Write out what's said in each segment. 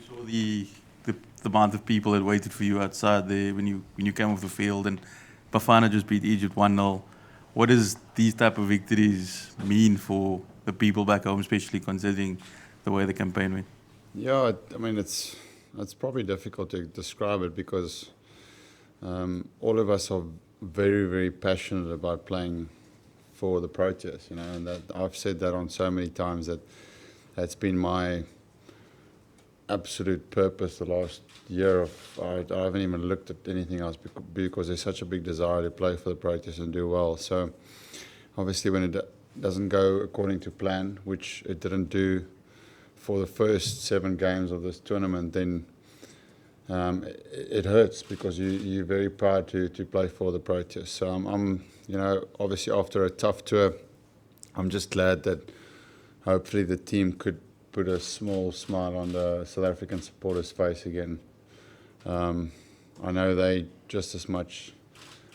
sure the amount of people that waited for you outside there when you came off the field, and Bafana just beat Egypt 1-0. What does these type of victories mean for the people back home, especially considering the way the campaign went? Yeah, I mean, it's probably difficult to describe it because all of us are very, very passionate about playing for the Proteas, and that I've said that on so many times that that's been my absolute purpose the last year. I haven't even looked at anything else because there's such a big desire to play for the Proteas and do well. So obviously when it doesn't go according to plan, which it didn't do for the first 7 games of this tournament, then it hurts because you're very proud to play for the Proteas. So I'm obviously after a tough tour, I'm just glad that hopefully the team could put a small smile on the South African supporters' face again. I know they just as much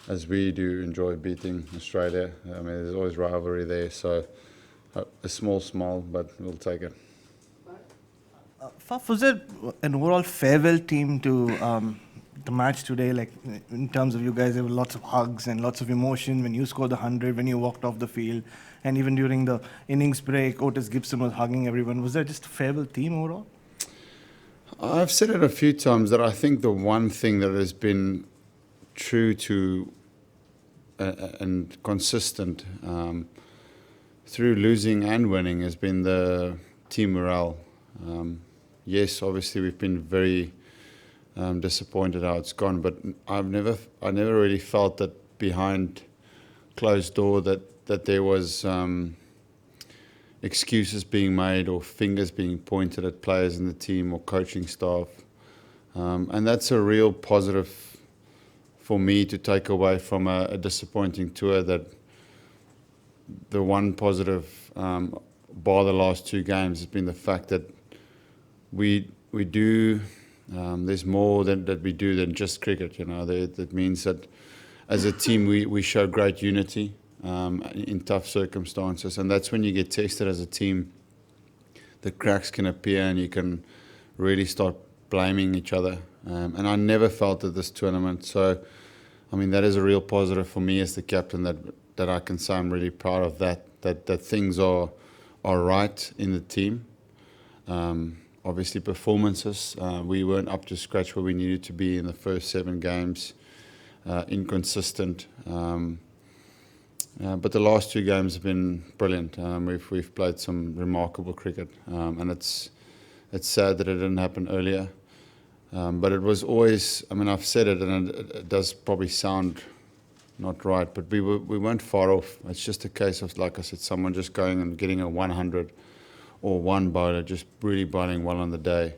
as we do enjoy beating Australia. I mean, there's always rivalry there, so a small smile, but we'll take it. Faf, was there an overall farewell team to the match today? Like in terms of you guys, there were lots of hugs and lots of emotion when you scored the 100, when you walked off the field, and even during the innings break, Otis Gibson was hugging everyone. Was there just a farewell team overall? I've said it a few times that I think the one thing that has been true to and consistent through losing and winning has been the team morale. Yes, obviously we've been very disappointed how it's gone, but I never really felt that behind closed door that there was excuses being made or fingers being pointed at players in the team or coaching staff, and that's a real positive for me to take away from a disappointing tour. That the one positive bar the last 2 games has been the fact that we do there's more that we do than just cricket. That means that as a team we show great unity in tough circumstances, and that's when you get tested as a team. The cracks can appear and you can really start blaming each other, and I never felt at this tournament. So I mean, that is a real positive for me as the captain, that I can say I'm really proud of that things are right in the team. Obviously performances, we weren't up to scratch where we needed to be in the first 7 games, inconsistent. But the last 2 games have been brilliant. We've played some remarkable cricket, and it's sad that it didn't happen earlier. But it was always, I mean, I've said it, and it does probably sound not right, but we weren't far off. It's just a case of, like I said, someone just going and getting a 100, or one bowler just really bowling well on the day.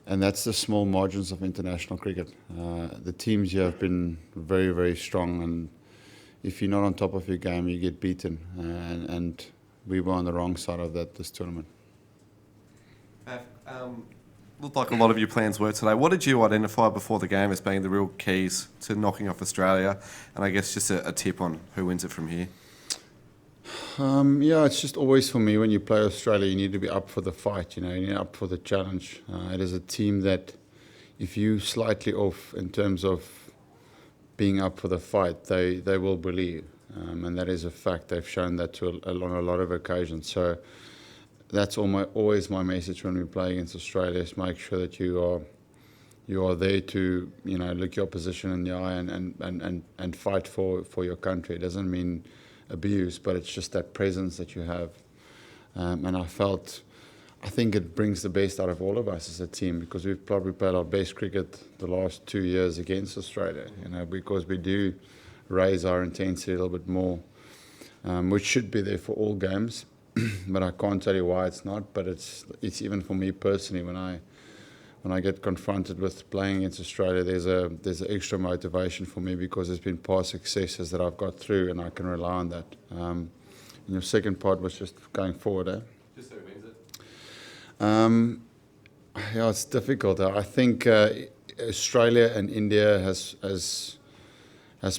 And that's the small margins of international cricket. The teams here have been very, very strong, and if you're not on top of your game, you get beaten. And we were on the wrong side of that this tournament. Looked like a lot of your plans were today. What did you identify before the game as being the real keys to knocking off Australia? And I guess just a tip on who wins it from here. Yeah, it's just always for me, when you play Australia, you need to be up for the fight, you need up for the challenge. It is a team that if you slightly off in terms of being up for the fight, they will believe. And that is a fact. They've shown that on a lot of occasions. So that's always my message when we play against Australia, is make sure that you are there to look your opposition in the eye and fight for your country. It doesn't mean abuse, but it's just that presence that you have. And I think it brings the best out of all of us as a team, because we've probably played our best cricket the last 2 years against Australia, because we do raise our intensity a little bit more, which should be there for all games. But I can't tell you why it's not. But it's even for me personally, when I get confronted with playing against Australia, there's an extra motivation for me, because there's been past successes that I've got through, and I can rely on that. And your second part was just going forward, eh? Just who wins it? Yeah, it's difficult. I think Australia and India has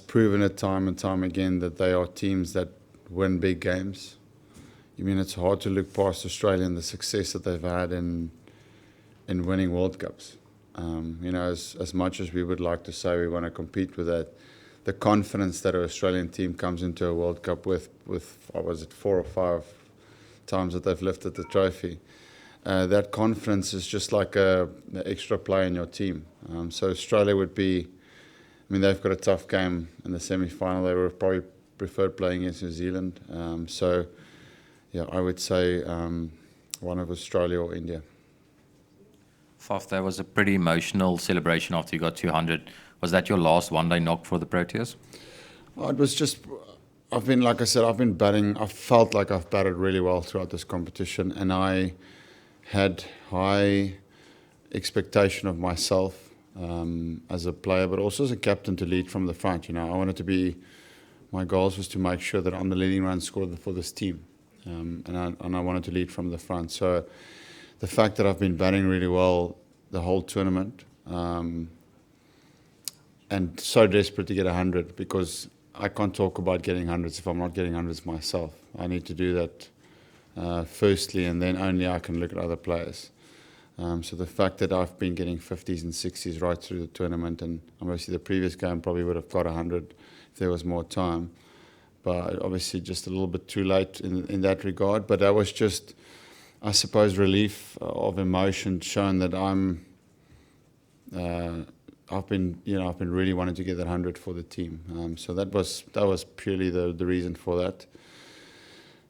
proven it time and time again that they are teams that win big games. I mean, it's hard to look past Australia and the success that they've had in in winning World Cups. As much as we would like to say we want to compete with that, the confidence that an Australian team comes into a World Cup with what was it, 4 or 5 times that they've lifted the trophy, that confidence is just like an extra player in your team. So Australia would be, they've got a tough game in the semi-final. They would probably prefer playing against New Zealand. I would say one of Australia or India. Faf, that was a pretty emotional celebration after you got 200. Was that your last one-day knock for the Proteas? It was just, I've been batting. I felt like I've batted really well throughout this competition, and I had high expectation of myself as a player, but also as a captain to lead from the front. My goals was to make sure that I'm the leading run scorer for this team, and I wanted to lead from the front. So the fact that I've been batting really well the whole tournament, and so desperate to get 100, because I can't talk about getting hundreds if I'm not getting hundreds myself. I need to do that firstly, and then only I can look at other players. So the fact that I've been getting 50s and 60s right through the tournament, and obviously the previous game probably would have got 100 if there was more time, but obviously just a little bit too late in that regard. But that was just, I suppose, relief of emotion, showing that I've been really wanting to get that 100 for the team. So that was purely the reason for that.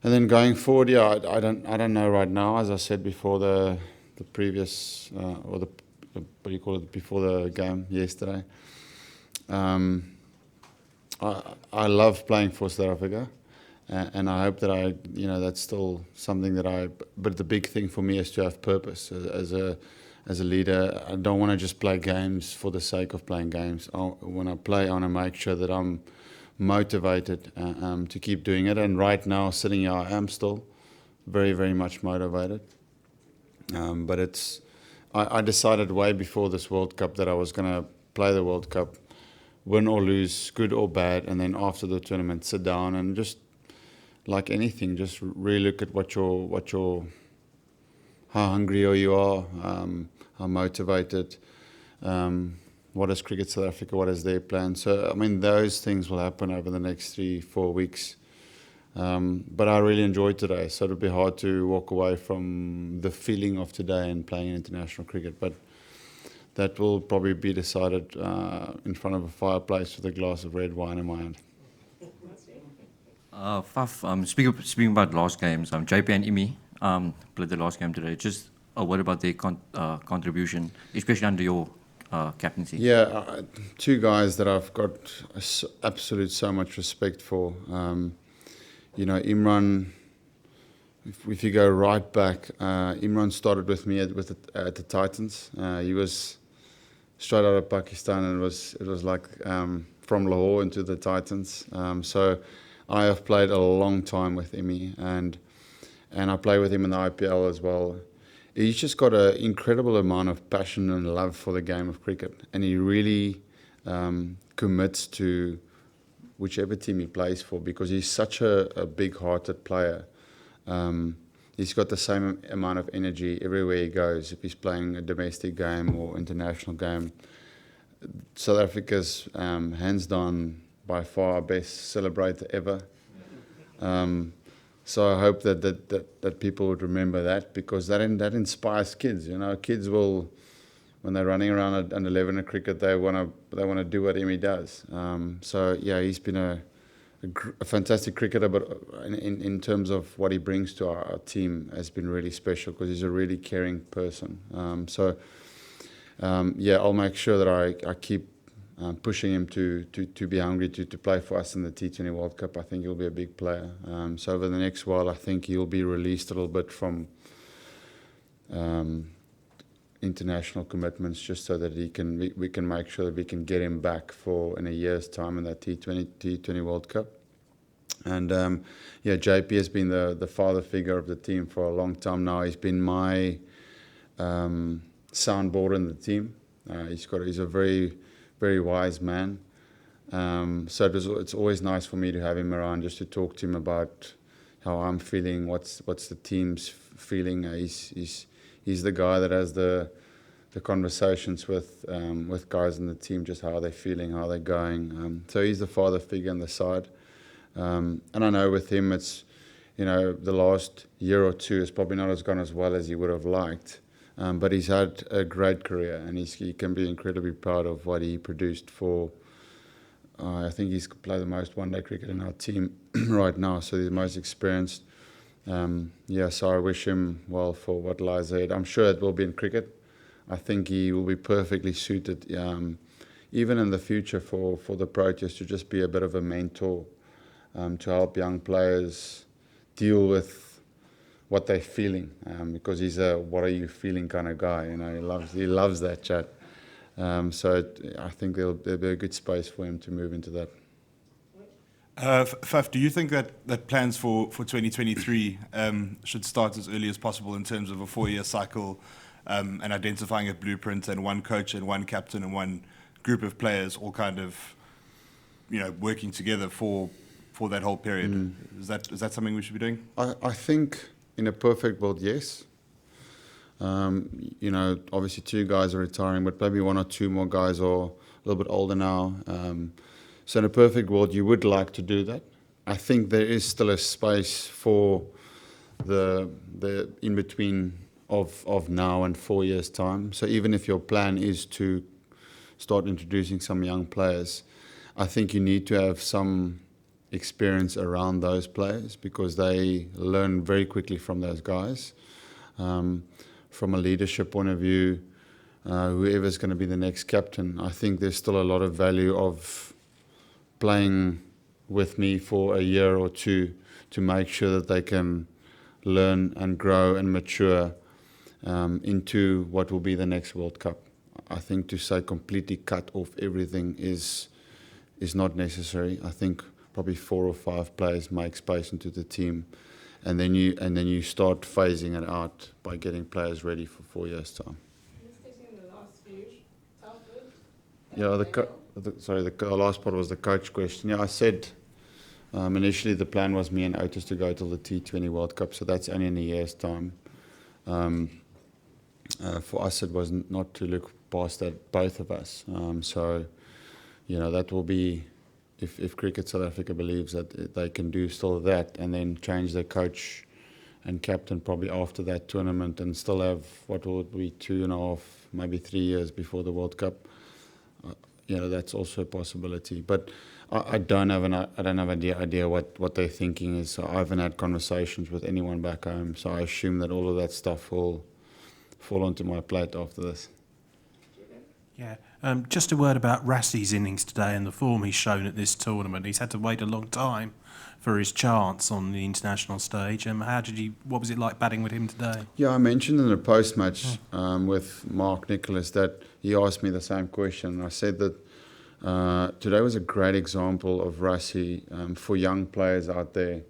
And then going forward, I don't know right now. As I said before, the previous before the game yesterday. I love playing for South Africa, and I hope that that's still something that but the big thing for me is to have purpose as a leader. I don't want to just play games for the sake of playing games. When I play, I want to make sure that I'm motivated to keep doing it. And right now, sitting here, I am still very, very much motivated. But I decided way before this World Cup that I was going to play the World Cup, win or lose, good or bad, and then after the tournament, sit down and just, like anything, just really look at how hungry you are, how motivated, what is Cricket South Africa, what is their plan. So, those things will happen over the next 3-4 weeks. But I really enjoyed today, so it'll be hard to walk away from the feeling of today and playing international cricket. But that will probably be decided in front of a fireplace with a glass of red wine in my hand. Faf, speaking about last games, JP and Imi played the last game today. Just what about their contribution, especially under your captaincy? Yeah, 2 guys that I've got absolute so much respect for. Imran, if you go right back, Imran started with me at the Titans. He was straight out of Pakistan, and it was like from Lahore into the Titans. So I have played a long time with Imi, and I play with him in the IPL as well. He's just got an incredible amount of passion and love for the game of cricket, and he really commits to whichever team he plays for, because he's such a big-hearted player. He's got the same amount of energy everywhere he goes. If he's playing a domestic game or international game, South Africa's hands down by far our best celebrator ever. So I hope that people would remember that, because that inspires kids. Kids will, when they're running around at under 11 at cricket, they want to do what Emi does. So yeah, he's been a fantastic cricketer, but in terms of what he brings to our team has been really special, because he's a really caring person. Yeah, I'll make sure that I keep pushing him to be hungry to play for us in the T20 World Cup. I think he'll be a big player. So over the next while, I think he'll be released a little bit from international commitments, just so that we can make sure that we can get him back for in a year's time in that T20 World Cup. And yeah, JP has been the father figure of the team for a long time now. He's been my soundboard in the team. He's a very, very wise man. So it's always nice for me to have him around, just to talk to him about how I'm feeling, what's the team's feeling. He's the guy that has the the conversations with guys in the team, just how they're feeling, how they're going. So he's the father figure on the side. And I know with him, it's, the last year or two has probably not gone as well as he would have liked. But he's had a great career, and he can be incredibly proud of what he produced for. I think he's played the most one-day cricket in our team right now, so he's the most experienced. So I wish him well for what lies ahead. I'm sure it will be in cricket. I think he will be perfectly suited, even in the future, for the Proteas to just be a bit of a mentor, to help young players deal with what they're feeling, because he's a "what are you feeling" kind of guy. He loves that chat. So I think there'll be a good space for him to move into that. Faf, do you think that plans for 2023 should start as early as possible in terms of a 4-year cycle, and identifying a blueprint and one coach and one captain and one group of players all kind of, working together for that whole period? Is that something we should be doing? I think in a perfect world, yes. Obviously 2 guys are retiring, but maybe 1 or 2 more guys are a little bit older now. So in a perfect world, you would like to do that. I think there is still a space for the in-between of now and 4 years' time. So even if your plan is to start introducing some young players, I think you need to have some experience around those players, because they learn very quickly from those guys. From a leadership point of view, whoever's going to be the next captain, I think there's still a lot of value of playing with me for a year or 2 to make sure that they can learn and grow and mature into what will be the next World Cup. I think to say completely cut off everything is not necessary. I think probably 4 or 5 players make space into the team, and then you start phasing it out by getting players ready for 4 years' time. Yeah, the last part was the coach question. Yeah, I said initially the plan was me and Otis to go till the T20 World Cup, so that's only in a year's time. For us, it was not to look past that, both of us. That will be, if Cricket South Africa believes that they can do still that, and then change their coach and captain probably after that tournament, and still have what will be 2.5, maybe 3 years before the World Cup. That's also a possibility. But I don't have an idea what their thinking is. So I haven't had conversations with anyone back home. So I assume that all of that stuff will fall onto my plate after this. Yeah. Just a word about Rassie's innings today and the form he's shown at this tournament. He's had to wait a long time for his chance on the international stage. What was it like batting with him today? Yeah, I mentioned in the post-match with Mark Nicholas that he asked me the same question. I said that today was a great example of Rassie for young players out there,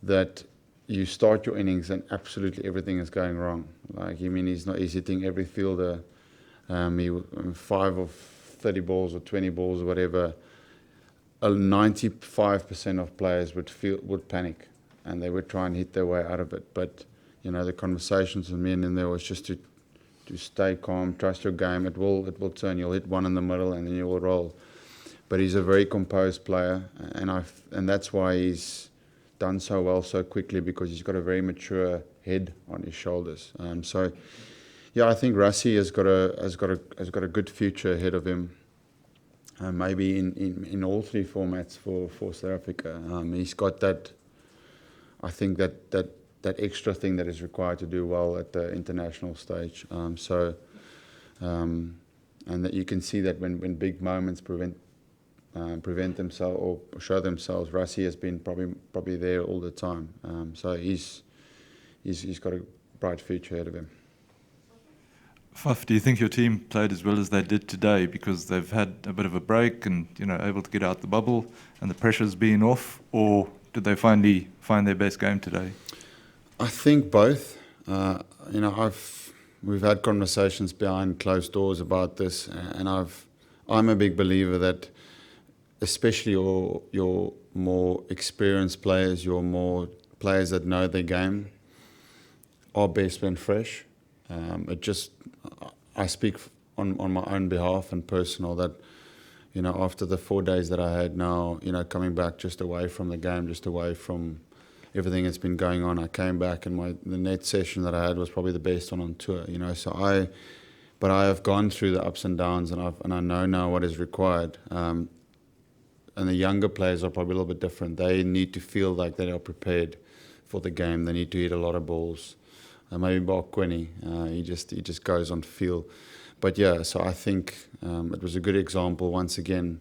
that you start your innings and absolutely everything is going wrong. He's hitting every fielder. 5 of 30 balls or 20 balls or whatever, 95% of players would panic, and they would try and hit their way out of it. But the conversations with me and him there was just to stay calm, trust your game. It will turn. You'll hit one in the middle and then you will roll. But he's a very composed player, and that's why he's done so well so quickly, because he's got a very mature head on his shoulders. Yeah, I think Rassie has got a good future ahead of him. Maybe in all 3 formats for South Africa. He's got that. I think that extra thing that is required to do well at the international stage. And that you can see that when big moments prevent themselves or show themselves, Rassie has been probably there all the time. So he's got a bright future ahead of him. Faf, do you think your team played as well as they did today because they've had a bit of a break and able to get out the bubble and the pressure's been off, or did they finally find their best game today? I think both. We've had conversations behind closed doors about this, and I'm a big believer that, especially your more experienced players, your more players that know their game, are best when fresh. I speak on my own behalf and personal that, you know, after the 4 days that I had now, you know, coming back just away from the game, just away from everything that's been going on, I came back and the net session that I had was probably the best one on tour, you know. So I have gone through the ups and downs, and I know now what is required. And the younger players are probably a little bit different. They need to feel like they are prepared for the game. They need to hit a lot of balls. Maybe Mark Quinney, he just goes on feel. But yeah, so I think it was a good example once again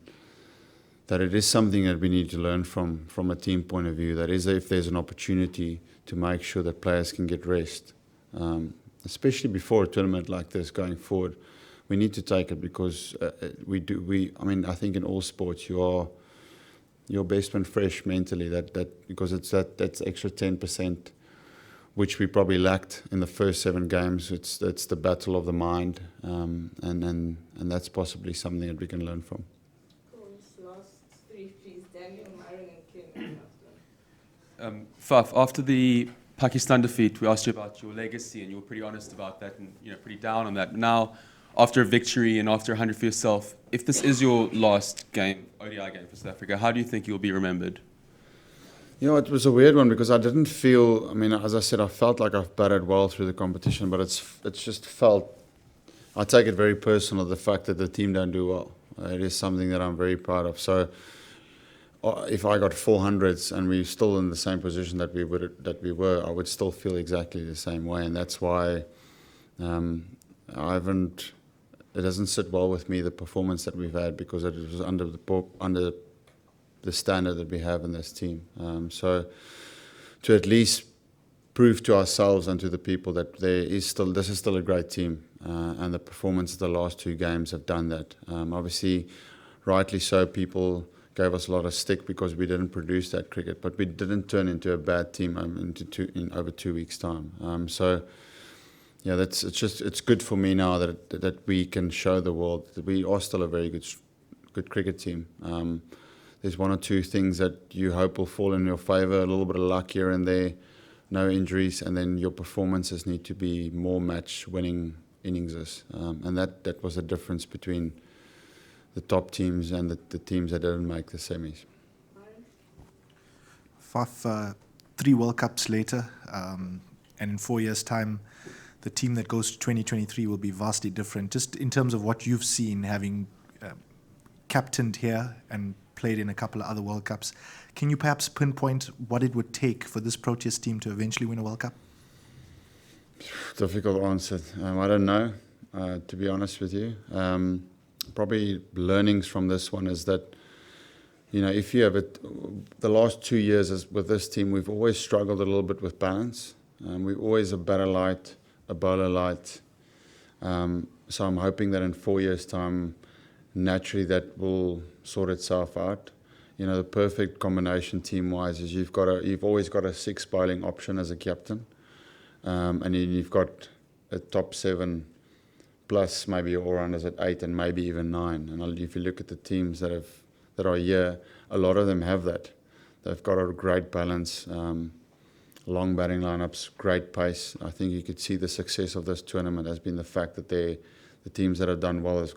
that it is something that we need to learn from a team point of view. That is, if there's an opportunity to make sure that players can get rest, especially before a tournament like this going forward, we need to take it because I mean, I think in all sports you are your best when fresh mentally. Because it's that's extra 10%, which we probably lacked in the first 7 games. It's the battle of the mind, and that's possibly something that we can learn from. Last 3, please. Daniel, Myron, and Ken. Faf, after the Pakistan defeat, we asked you about your legacy, and you were pretty honest about that, and pretty down on that. Now, after a victory and after 100 for yourself, if this is your last game, ODI game for South Africa, how do you think you'll be remembered? You know, it was a weird one because I didn't feel. I mean, as I said, I felt like I've batted well through the competition, but it's just felt. I take it very personal, the fact that the team don't do well. It is something that I'm very proud of. So, if I got 400s and we're still in the same position that we were, I would still feel exactly the same way, and that's why I haven't. It doesn't sit well with me, the performance that we've had, because it was under the standard that we have in this team. So to at least prove to ourselves and to the people that this is still a great team, and the performance of the last 2 games have done that. Obviously, rightly so, people gave us a lot of stick because we didn't produce that cricket, but we didn't turn into a bad team in over 2 weeks' time. So yeah, it's good for me now that we can show the world that we are still a very good cricket team. There's 1 or 2 things that you hope will fall in your favour, a little bit of luck here and there, no injuries, and then your performances need to be more match-winning innings. And that was the difference between the top teams and the teams that didn't make the semis. Faf, 3 World Cups later, and in 4 years' time, the team that goes to 2023 will be vastly different. Just in terms of what you've seen, having captained here and played in a couple of other World Cups, can you perhaps pinpoint what it would take for this Proteas team to eventually win a World Cup? Difficult answer. I don't know, to be honest with you. Probably learnings from this one is that, you know, if you have the last 2 years with this team, we've always struggled a little bit with balance. We're always a batter light, a bowler light. So I'm hoping that in 4 years' time, naturally that will sort itself out. You know, the perfect combination team-wise is you've always got a 6 bowling option as a captain, and then you've got a top 7 plus maybe all-rounders at 8 and maybe even 9. And if you look at the teams that are here, a lot of them have that. They've got a great balance. Long batting lineups, great pace. I think you could see the success of this tournament has been the fact that the teams that have done well have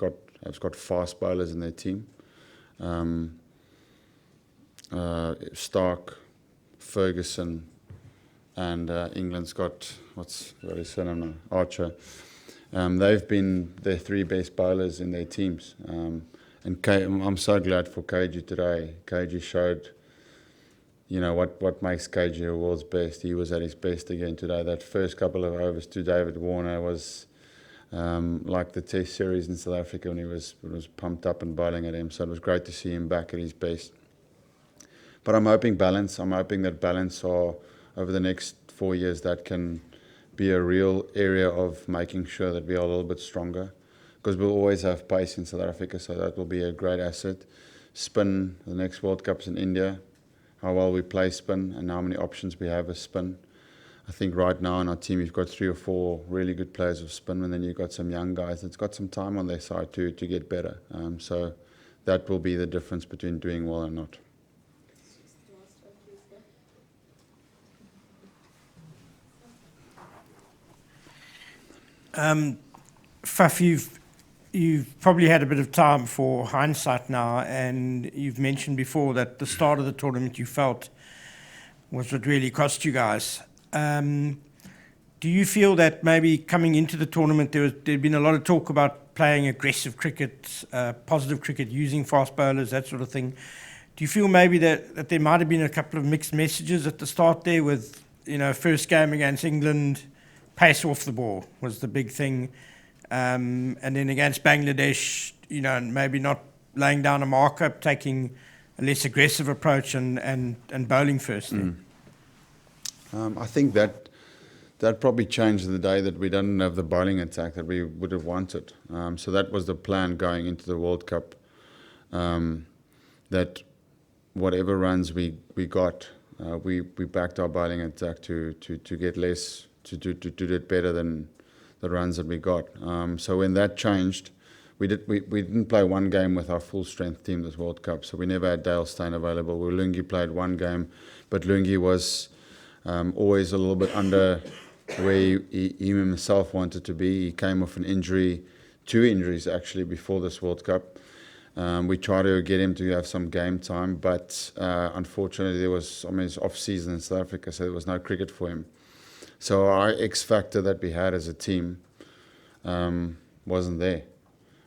got fast bowlers in their team. Stark, Ferguson, and England's got what's his surname now? Archer. They've been their 3 best bowlers in their teams. And I'm so glad for KG today. KG showed, you know, what makes KG a world's best. He was at his best again today. That first couple of overs to David Warner was like the Test series in South Africa when he was pumped up and bowling at him. So it was great to see him back at his best. But I'm hoping balance. I'm hoping that balance over the next 4 years that can be a real area of making sure that we are a little bit stronger, because we'll always have pace in South Africa, so that will be a great asset. Spin, the next World Cup's in India. How well we play spin and how many options we have as spin. I think right now in our team you've got 3 or 4 really good players of spin, and then you've got some young guys that's got some time on their side to get better. So that will be the difference between doing well and not. Faf, you've probably had a bit of time for hindsight now, and you've mentioned before that the start of the tournament you felt was what really cost you guys. Do you feel that maybe coming into the tournament there'd been a lot of talk about playing aggressive cricket, positive cricket, using fast bowlers, that sort of thing? Do you feel maybe that there might have been a couple of mixed messages at the start there with, first game against England, pace off the ball was the big thing. And then against Bangladesh, maybe not laying down a markup, taking a less aggressive approach and bowling first. I think that probably changed the day that we didn't have the bowling attack that we would have wanted. So that was the plan going into the World Cup, that whatever runs we got, we backed our bowling attack to get less, to do it better than the runs that we got. So when that changed, we didn't play one game with our full strength team this World Cup. So we never had Dale Steyn available. Lungi played one game, but Lungi was always a little bit under where he himself wanted to be. He came off an injury, 2 injuries actually before this World Cup. We tried to get him to have some game time, but unfortunately it's off season in South Africa, so there was no cricket for him. So our X factor that we had as a team wasn't there,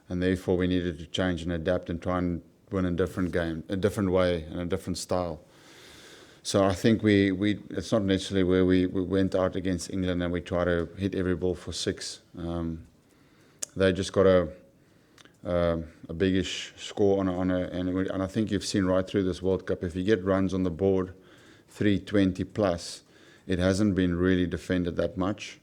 and therefore we needed to change and adapt and try and win a different game, a different way and a different style. So I think it's not necessarily where we went out against England and we try to hit every ball for 6. They just got a biggish score and I think you've seen right through this World Cup, if you get runs on the board, 320 plus, it hasn't been really defended that much.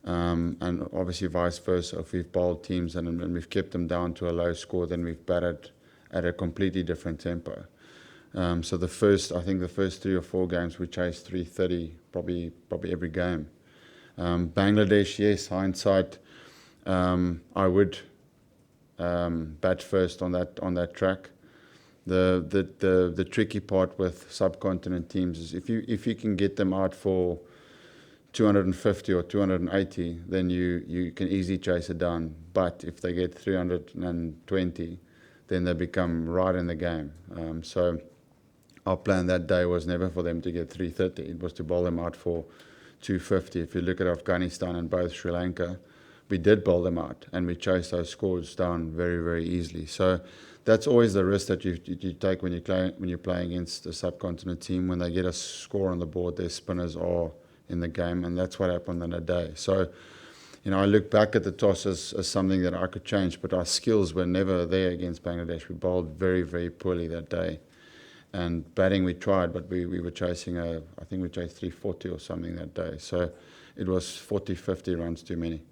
And obviously vice versa, if we've bowled teams and we've kept them down to a low score, then we've batted at a completely different tempo. So the first 3 or 4 games we chased 330 probably every game. Bangladesh, yes, hindsight, I would bat first on that track. The tricky part with subcontinent teams is if you can get them out for 250 or 280, then you can easily chase it down. But if they get 320, then they become right in the game. So our plan that day was never for them to get 330. It was to bowl them out for 250. If you look at Afghanistan and both Sri Lanka, we did bowl them out and we chased those scores down very, very easily. So that's always the risk that you take when you're playing against a subcontinent team. When they get a score on the board, their spinners are in the game, and that's what happened on that day. So, I look back at the toss as something that I could change, but our skills were never there against Bangladesh. We bowled very, very poorly that day. And batting we tried, but we were chasing I think we chased 340 or something that day. So it was 40, 50 runs too many.